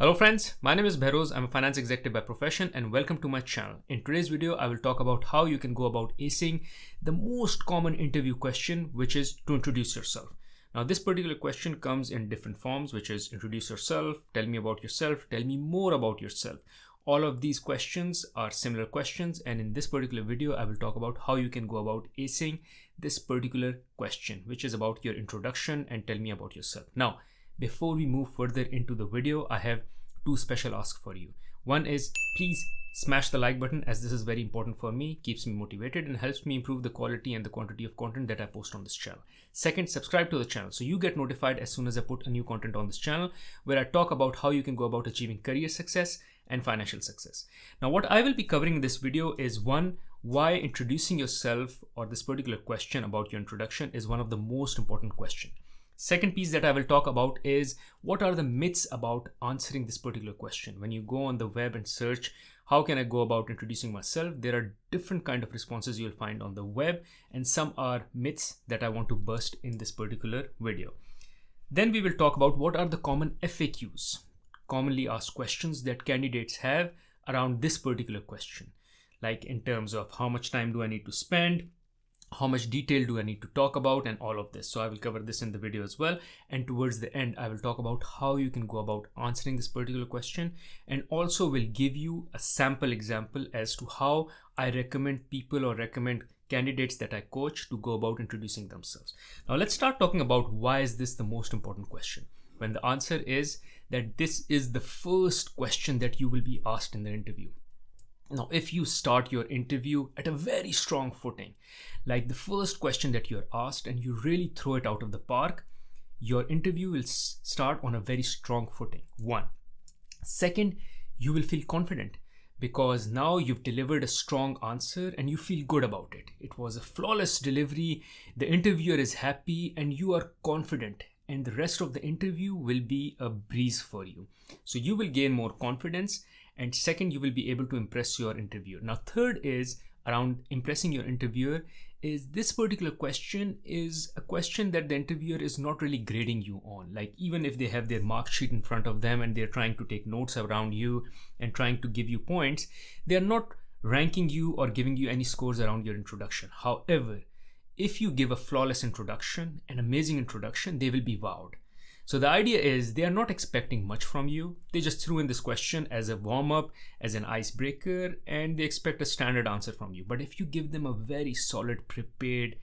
Hello friends, my name is Bahroz. I'm a finance executive by profession and welcome to my channel. In today's video, I will talk about how you can go about acing the most common interview question, which is to introduce yourself. Now, this particular question comes in different forms, which is introduce yourself, tell me about yourself, tell me more about yourself. All of these questions are similar questions, and in this particular video, I will talk about how you can go about acing this particular question, which is about your introduction and tell me about yourself. Now, before we move further into the video, I have two special asks for you. One is please smash the like button, as this is very important for me, keeps me motivated and helps me improve the quality and the quantity of content that I post on this channel. Second, subscribe to the channel so you get notified as soon as I put a new content on this channel where I talk about how you can go about achieving career success and financial success. Now, what I will be covering in this video is one, why introducing yourself or this particular question about your introduction is one of the most important questions. Second piece that I will talk about is what are the myths about answering this particular question. When you go on the web and search, how can I go about introducing myself? There are different kind of responses you'll find on the web, and some are myths that I want to bust in this particular video. Then we will talk about what are the common FAQs, commonly asked questions that candidates have around this particular question. Like in terms of how much time do I need to spend? How much detail do I need to talk about, and all of this. So I will cover this in the video as well. And towards the end, I will talk about how you can go about answering this particular question, and also will give you a sample example as to how I recommend people or recommend candidates that I coach to go about introducing themselves. Now let's start talking about why is this the most important question, when the answer is that this is the first question that you will be asked in the interview. Now, if you start your interview at a very strong footing, like the first question that you're asked, and you really throw it out of the park, your interview will start on a very strong footing. One. Second, you will feel confident because now you've delivered a strong answer and you feel good about it. It was a flawless delivery. The interviewer is happy and you are confident, and the rest of the interview will be a breeze for you. So you will gain more confidence. And second, you will be able to impress your interviewer. Now, third is around impressing your interviewer is this particular question is a question that the interviewer is not really grading you on. Like even if they have their mark sheet in front of them and they're trying to take notes around you and trying to give you points, they're not ranking you or giving you any scores around your introduction. However, if you give a flawless introduction, an amazing introduction, they will be wowed. So the idea is they are not expecting much from you. They just threw in this question as a warm-up, as an icebreaker, and they expect a standard answer from you. But if you give them a very solid, prepared,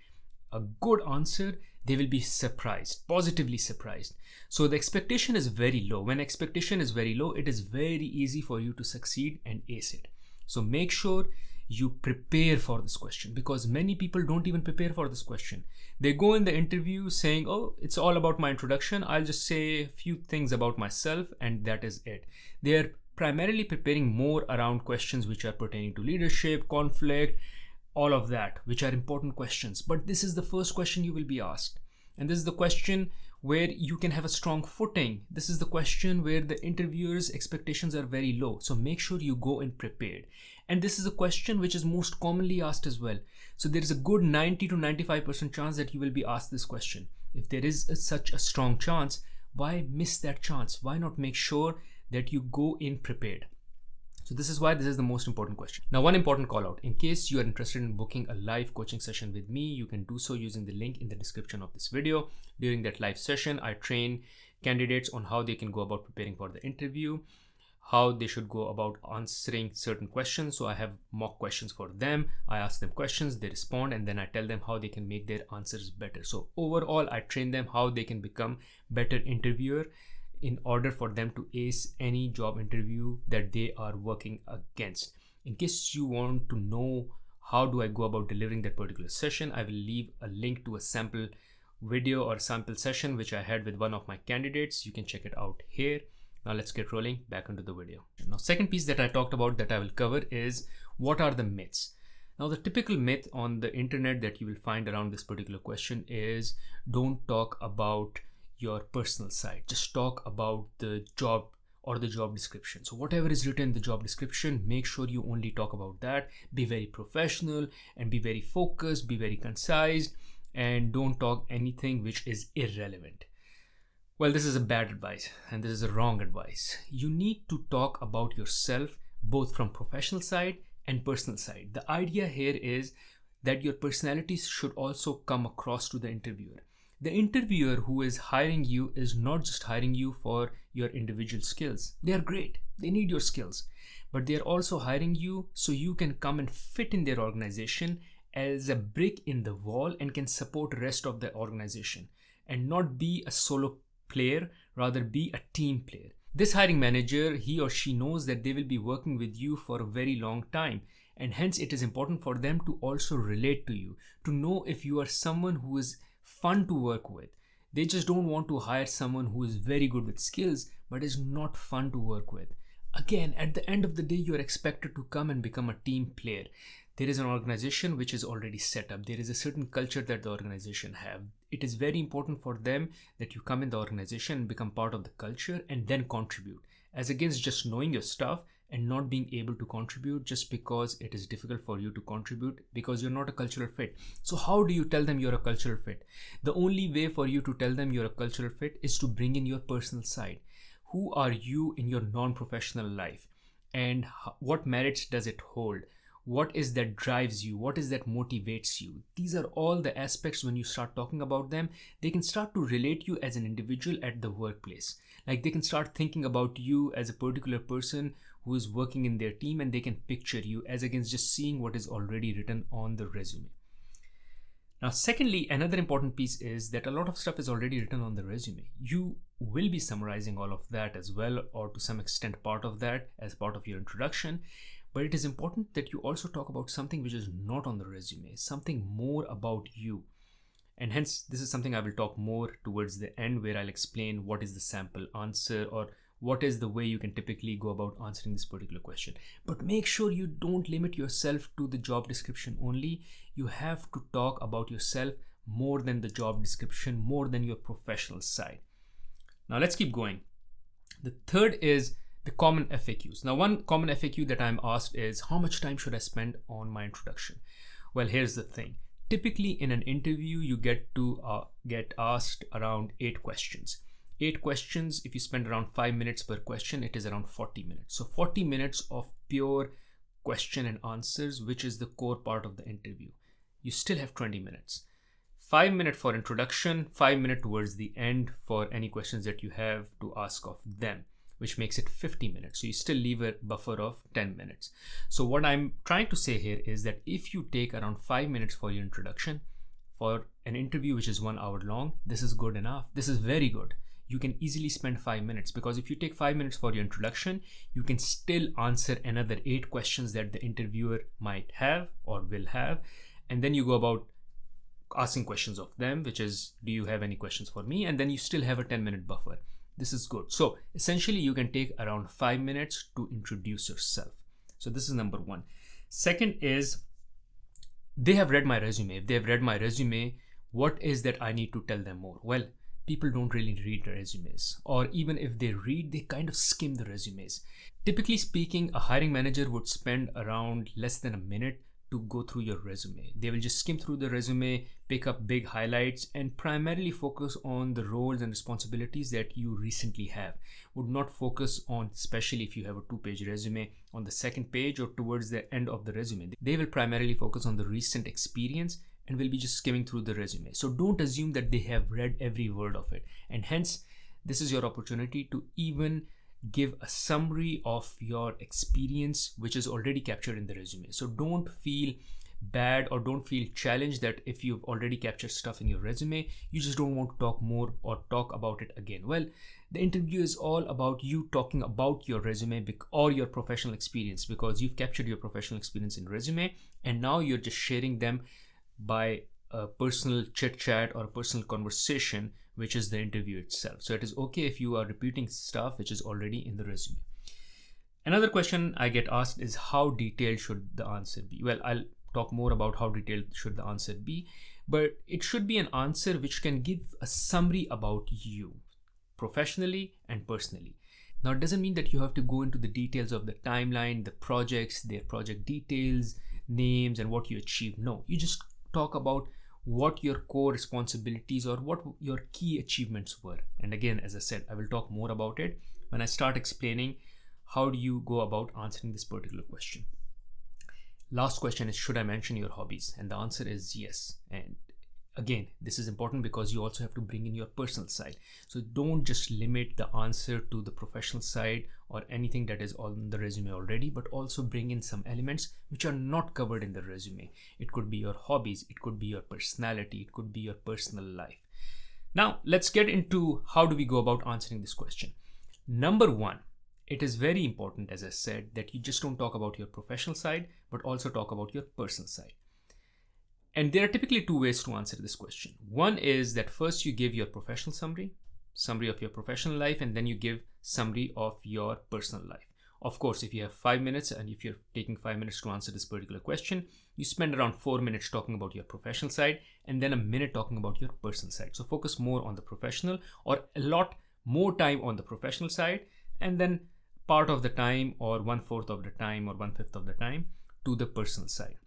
a good answer, they will be surprised, positively surprised. So the expectation is very low. When expectation is very low, it is very easy for you to succeed and ace it. So make sure you prepare for this question, because many people don't even prepare for this question. They go in the interview saying, oh, it's all about my introduction. I'll just say a few things about myself and that is it. They're primarily preparing more around questions which are pertaining to leadership, conflict, all of that, which are important questions. But this is the first question you will be asked. And this is the question where you can have a strong footing. This is the question where the interviewer's expectations are very low. So make sure you go in prepared. And this is a question which is most commonly asked as well. So there is a good 90 to 95% chance that you will be asked this question. If there is such a strong chance, why miss that chance? Why not make sure that you go in prepared? So this is why this is the most important question. Now, one important call out. In case you are interested in booking a live coaching session with me, you can do so using the link in the description of this video. During that live session, I train candidates on how they can go about preparing for the interview, how they should go about answering certain questions. So I have mock questions for them. I ask them questions, they respond, and then I tell them how they can make their answers better. So overall, I train them how they can become better interviewer in order for them to ace any job interview that they are working against. In case you want to know how do I go about delivering that particular session, I will leave a link to a sample video or sample session which I had with one of my candidates. You can check it out here. Now let's get rolling back into the video. Now, second piece that I talked about that I will cover is what are the myths. Now, the typical myth on the internet that you will find around this particular question is don't talk about your personal side. Just talk about the job or the job description. So whatever is written in the job description, make sure you only talk about that. Be very professional and be very focused, be very concise, and don't talk anything which is irrelevant. Well, this is a bad advice and this is a wrong advice. You need to talk about yourself both from professional side and personal side. The idea here is that your personalities should also come across to the interviewer. The interviewer who is hiring you is not just hiring you for your individual skills. They are great. They need your skills. But they are also hiring you so you can come and fit in their organization as a brick in the wall and can support the rest of the organization and not be a solo player, rather be a team player. This hiring manager, he or she knows that they will be working with you for a very long time, and hence it is important for them to also relate to you, to know if you are someone who is fun to work with. They just don't want to hire someone who is very good with skills but is not fun to work with. Again, at the end of the day, you are expected to come and become a team player. There is an organization which is already set up. There is a certain culture that the organization have. It is very important for them that you come in the organization and become part of the culture and then contribute, as against just knowing your stuff and not being able to contribute just because it is difficult for you to contribute because you're not a cultural fit. So how do you tell them you're a cultural fit? The only way for you to tell them you're a cultural fit is to bring in your personal side. Who are you in your non-professional life, and what merits does it hold? What is that drives you? What is that motivates you? These are all the aspects. When you start talking about them, they can start to relate you as an individual at the workplace. Like they can start thinking about you as a particular person who is working in their team, and they can picture you as against just seeing what is already written on the resume. Now, secondly, another important piece is that a lot of stuff is already written on the resume. You will be summarizing all of that as well, or to some extent part of that as part of your introduction. But it is important that you also talk about something which is not on the resume, something more about you. And hence, this is something I will talk more towards the end, where I'll explain what is the sample answer or what is the way you can typically go about answering this particular question. But make sure you don't limit yourself to the job description only. You have to talk about yourself more than the job description, more than your professional side. Now let's keep going. The third is the common FAQs. Now, one common FAQ that I'm asked is, how much time should I spend on my introduction? Well, here's the thing. Typically in an interview, you get asked around 8 questions. 8 questions, if you spend around 5 minutes per question, it is around 40 minutes. So 40 minutes of pure question and answers, which is the core part of the interview. You still have 20 minutes. 5 minutes for introduction, 5 minutes towards the end for any questions that you have to ask of them, which makes it 50 minutes. So you still leave a buffer of 10 minutes. So what I'm trying to say here is that if you take around 5 minutes for your introduction, for an interview which is 1 hour long, this is good enough. This is very good. You can easily spend 5 minutes, because if you take 5 minutes for your introduction, you can still answer another 8 questions that the interviewer might have or will have. And then you go about asking questions of them, which is, do you have any questions for me? And then you still have a 10-minute buffer. This is good. So essentially you can take around 5 minutes to introduce yourself. So this is number one. Second is, they have read my resume. If they have read my resume, what is that I need to tell them more? Well, people don't really read the resumes, or even if they read, they kind of skim the resumes. Typically speaking, a hiring manager would spend around less than a minute to go through your resume. They will just skim through the resume, pick up big highlights, and primarily focus on the roles and responsibilities that you recently have. Would not focus on, especially if you have a 2-page resume, on the second page or towards the end of the resume. They will primarily focus on the recent experience and will be just skimming through the resume. So don't assume that they have read every word of it. And hence, this is your opportunity to even give a summary of your experience, which is already captured in the resume. So don't feel bad or don't feel challenged that if you've already captured stuff in your resume, you just don't want to talk more or talk about it again. Well, the interview is all about you talking about your resume or your professional experience, because you've captured your professional experience in resume, and now you're just sharing them by a personal chit chat or a personal conversation, which is the interview itself. So it is okay if you are repeating stuff which is already in the resume. Another question I get asked is, how detailed should the answer be? Well, I'll talk more about how detailed should the answer be, but it should be an answer which can give a summary about you professionally and personally. Now, it doesn't mean that you have to go into the details of the timeline, the projects, their project details, names, and what you achieved. No, you just talk about what your core responsibilities or what your key achievements were. And again, as I said, I will talk more about it when I start explaining how do you go about answering this particular question. Last question is, should I mention your hobbies? And the answer is yes. And again, this is important because you also have to bring in your personal side. So don't just limit the answer to the professional side or anything that is on the resume already, but also bring in some elements which are not covered in the resume. It could be your hobbies, it could be your personality, it could be your personal life. Now, let's get into how do we go about answering this question. Number one, it is very important, as I said, that you just don't talk about your professional side, but also talk about your personal side. And there are typically two ways to answer this question. One is that first you give your professional summary of your professional life, and then you give summary of your personal life. Of course, if you have 5 minutes and if you're taking 5 minutes to answer this particular question, you spend around 4 minutes talking about your professional side and then a minute talking about your personal side. So focus more on the professional, or a lot more time on the professional side, and then part of the time or 1/4 of the time or 1/5 of the time to the personal side.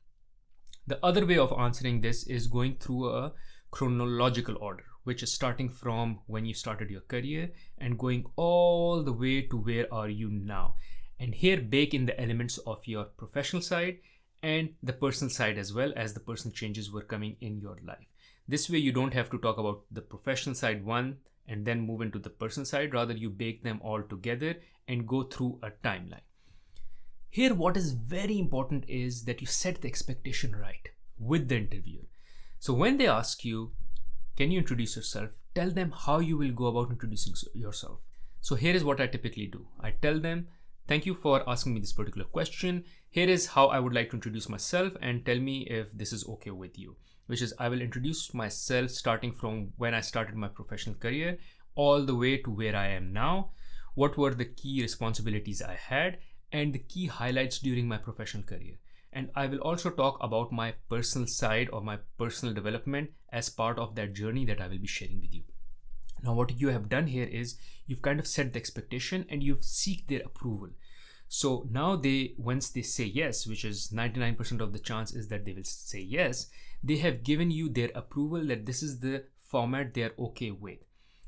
The other way of answering this is going through a chronological order, which is starting from when you started your career and going all the way to where are you now. And here bake in the elements of your professional side and the personal side as well, as the personal changes were coming in your life. This way you don't have to talk about the professional side one and then move into the personal side. Rather, you bake them all together and go through a timeline. Here, what is very important is that you set the expectation right with the interviewer. So when they ask you, can you introduce yourself? Tell them how you will go about introducing yourself. So here is what I typically do. I tell them, thank you for asking me this particular question. Here is how I would like to introduce myself, and tell me if this is okay with you. Which is, I will introduce myself starting from when I started my professional career all the way to where I am now. What were the key responsibilities I had and the key highlights during my professional career. And I will also talk about my personal side or my personal development as part of that journey that I will be sharing with you. Now, what you have done here is you've kind of set the expectation and you've seek their approval. So now once they say yes, which is 99% of the chance is that they will say yes, they have given you their approval that this is the format they are okay with.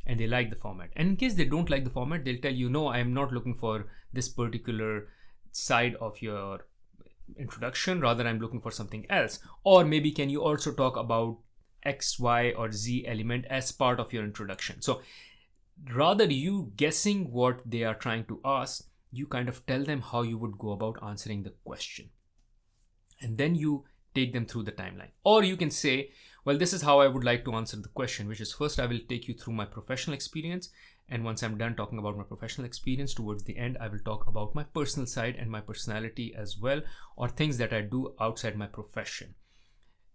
And they like the format. And in case they don't like the format, they'll tell you, no, I am not looking for this particular side of your introduction. Rather, I'm looking for something else. Or maybe can you also talk about X, Y, or Z element as part of your introduction? So rather you guessing what they are trying to ask, you kind of tell them how you would go about answering the question. And then you take them through the timeline. Or you can say, well, this is how I would like to answer the question, which is first I will take you through my professional experience. And once I'm done talking about my professional experience, towards the end, I will talk about my personal side and my personality as well, or things that I do outside my profession.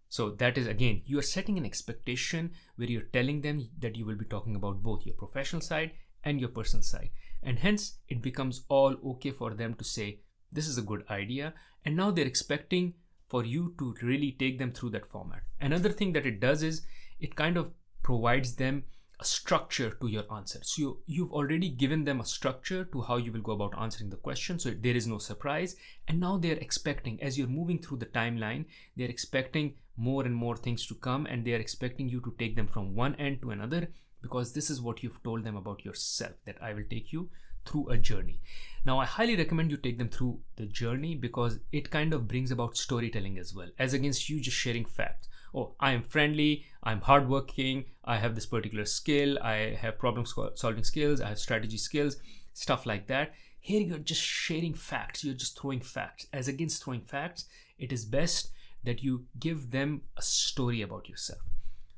So that is, again, you are setting an expectation where you're telling them that you will be talking about both your professional side and your personal side. And hence it becomes all okay for them to say, this is a good idea. And now they're expecting for you to really take them through that format. Another thing that it does is it kind of provides them a structure to your answer. So you've already given them a structure to how you will go about answering the question. So there is no surprise. And now they're expecting, as you're moving through the timeline, they're expecting more and more things to come, and they're expecting you to take them from one end to another, because this is what you've told them about yourself, that I will take you through a journey. Now, I highly recommend you take them through the journey because it kind of brings about storytelling as well, as against you just sharing facts. Oh, I am friendly, I'm hardworking, I have this particular skill, I have problem solving skills, I have strategy skills, stuff like that. Here you're just sharing facts, you're just throwing facts. As against throwing facts, it is best that you give them a story about yourself.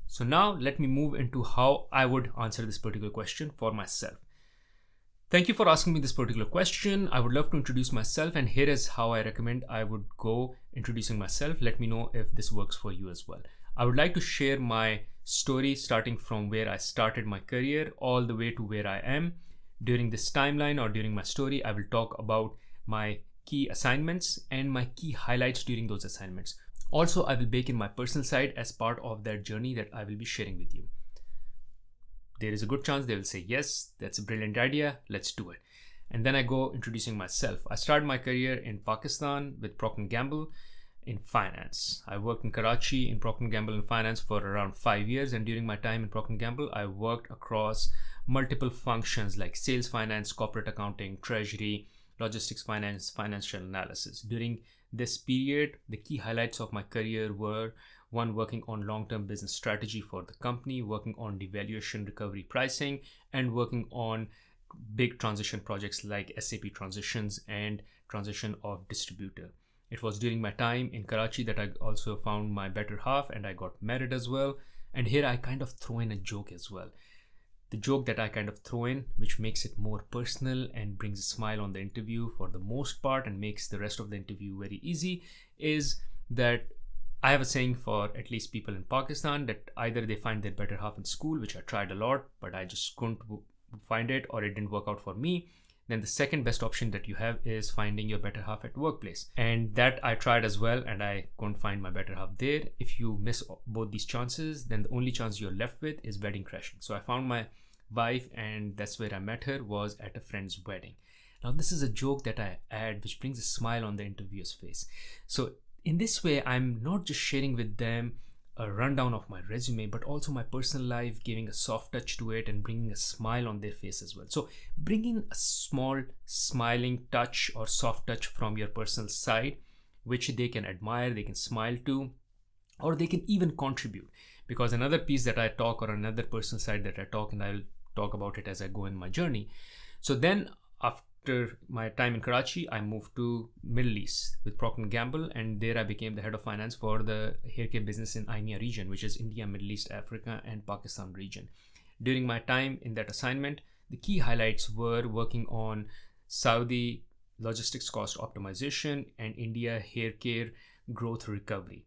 So now let me move into how I would answer this particular question for myself. Thank you for asking me this particular question. I would love to introduce myself, and here is how I recommend I would go introducing myself. Let me know if this works for you as well. I would like to share my story starting from where I started my career all the way to where I am. During this timeline or during my story, I will talk about my key assignments and my key highlights during those assignments. Also, I will bake in my personal side as part of that journey that I will be sharing with you. There is a good chance they will say, yes, that's a brilliant idea, let's do it. And then I go introducing myself. I started my career in Pakistan with Procter & Gamble, in finance. I worked in Karachi in Procter & Gamble in finance for around 5 years, and during my time in Procter & Gamble, I worked across multiple functions like sales finance, corporate accounting, treasury, logistics finance, financial analysis. During this period, the key highlights of my career were: one, working on long-term business strategy for the company, working on devaluation recovery pricing, and working on big transition projects like SAP transitions and transition of distributor. It was during my time in Karachi that I also found my better half and I got married as well. And here I kind of throw in a joke as well. The joke that I kind of throw in, which makes it more personal and brings a smile on the interview for the most part and makes the rest of the interview very easy, is that I have a saying for at least people in Pakistan that either they find their better half in school, which I tried a lot, but I just couldn't find it, or it didn't work out for me. Then the second best option that you have is finding your better half at workplace. And that I tried as well, and I couldn't find my better half there. If you miss both these chances, then the only chance you're left with is wedding crashing. So I found my wife, and that's where I met her, was at a friend's wedding. Now this is a joke that I add which brings a smile on the interviewer's face. So in this way, I'm not just sharing with them a rundown of my resume, but also my personal life, giving a soft touch to it and bringing a smile on their face as well. So bringing a small smiling touch or soft touch from your personal side, which they can admire, they can smile to, or they can even contribute. Because another piece that I talk, or another personal side that I talk, and I'll talk about it as I go in my journey. So then after my time in Karachi, I moved to Middle East with Procter & Gamble, and there I became the head of finance for the hair care business in IMEA region, which is India, Middle East, Africa, and Pakistan region. During my time in that assignment, the key highlights were working on Saudi logistics cost optimization and India hair care growth recovery.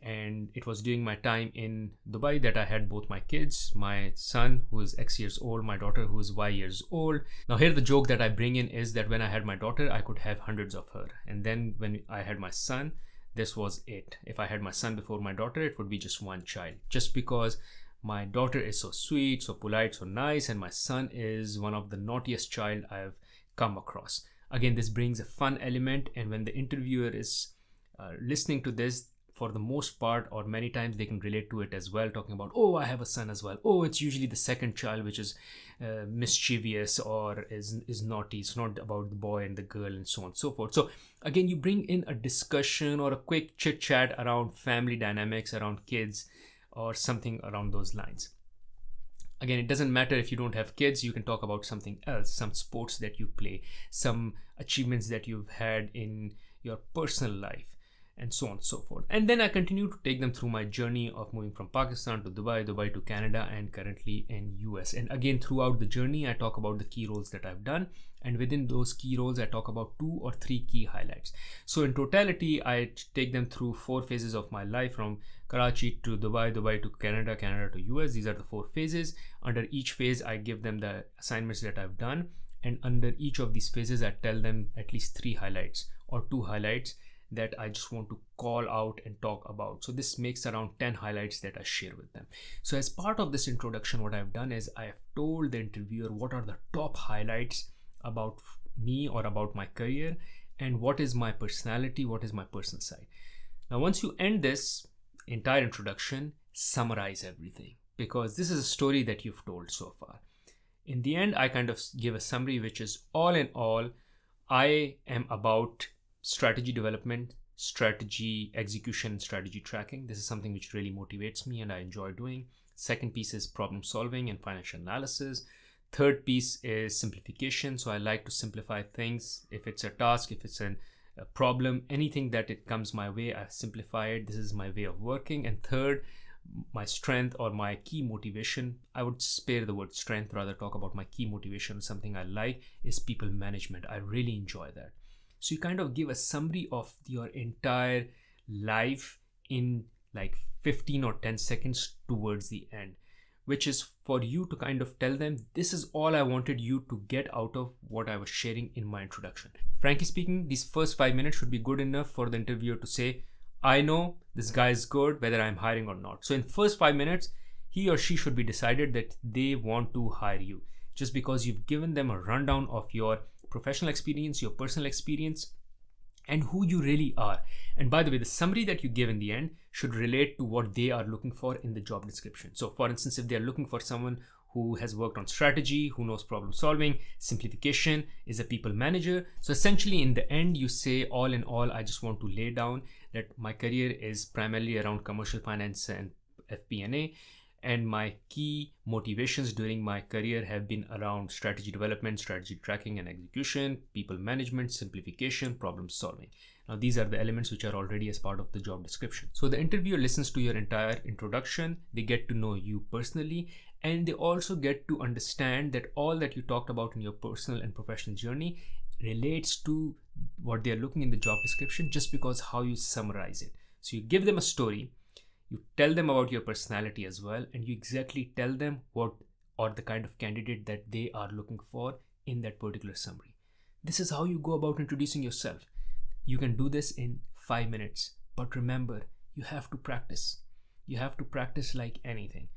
And it was during my time in Dubai that I had both my kids, my son who is X years old, my daughter who is Y years old. Now here the joke that I bring in is that when I had my daughter, I could have hundreds of her. And then when I had my son, this was it. If I had my son before my daughter, it would be just one child. Just because my daughter is so sweet, so polite, so nice, and my son is one of the naughtiest child I've come across. Again, this brings a fun element, and when the interviewer is listening to this, for the most part, or many times, they can relate to it as well, talking about, oh, I have a son as well. Oh, it's usually the second child which is mischievous or is naughty. It's not about the boy and the girl and so on and so forth. So again, you bring in a discussion or a quick chit chat around family dynamics, around kids, or something around those lines. Again, it doesn't matter if you don't have kids, you can talk about something else, some sports that you play, some achievements that you've had in your personal life, and so on and so forth. And then I continue to take them through my journey of moving from Pakistan to Dubai, Dubai to Canada, and currently in US. And again, throughout the journey, I talk about the key roles that I've done. And within those key roles, I talk about 2 or 3 key highlights. So in totality, I take them through 4 phases of my life, from Karachi to Dubai, Dubai to Canada, Canada to US. These are the 4 phases. Under each phase, I give them the assignments that I've done. And under each of these phases, I tell them at least 3 highlights or 2 highlights that I just want to call out and talk about. So this makes around 10 highlights that I share with them. So as part of this introduction, what I've done is I have told the interviewer what are the top highlights about me or about my career, and what is my personality, what is my personal side. Now, once you end this entire introduction, summarize everything, because this is a story that you've told so far. In the end, I kind of give a summary, which is all in all, I am about strategy development, strategy execution, strategy tracking. This is something which really motivates me and I enjoy doing. Second piece is problem solving and financial analysis. Third piece is simplification. So I like to simplify things. If it's a task, if it's a problem, anything that it comes my way, I simplify it. This is my way of working. And third, my strength or my key motivation, I would spare the word strength, rather talk about my key motivation. Something I like is people management. I really enjoy that. So you kind of give a summary of your entire life in like 15 or 10 seconds towards the end, which is for you to kind of tell them, this is all I wanted you to get out of what I was sharing in my introduction. Frankly speaking, these first 5 minutes should be good enough for the interviewer to say, I know this guy is good, whether I'm hiring or not. So in first 5 minutes, he or she should be decided that they want to hire you, just because you've given them a rundown of your professional experience, your personal experience, and who you really are. And by the way, the summary that you give in the end should relate to what they are looking for in the job description. So for instance, if they're looking for someone who has worked on strategy, who knows problem solving, simplification, is a people manager. So essentially in the end, you say, all in all, I just want to lay down that my career is primarily around commercial finance and FP&A. And my key motivations during my career have been around strategy development, strategy tracking and execution, people management, simplification, problem solving. Now, these are the elements which are already as part of the job description. So the interviewer listens to your entire introduction, they get to know you personally, and they also get to understand that all that you talked about in your personal and professional journey relates to what they're looking in the job description just because how you summarize it. So you give them a story, you tell them about your personality as well, and you exactly tell them what or the kind of candidate that they are looking for in that particular summary. This is how you go about introducing yourself. You can do this in 5 minutes, but remember, you have to practice. You have to practice like anything.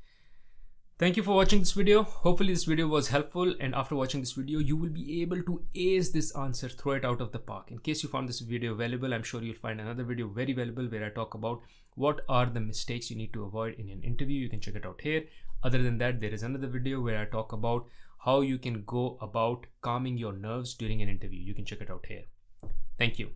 Thank you for watching this video. Hopefully this video was helpful, and after watching this video, you will be able to ace this answer, throw it out of the park. In case you found this video valuable, I'm sure you'll find another video very valuable where I talk about what are the mistakes you need to avoid in an interview. You can check it out here. Other than that, there is another video where I talk about how you can go about calming your nerves during an interview. You can check it out here. Thank you.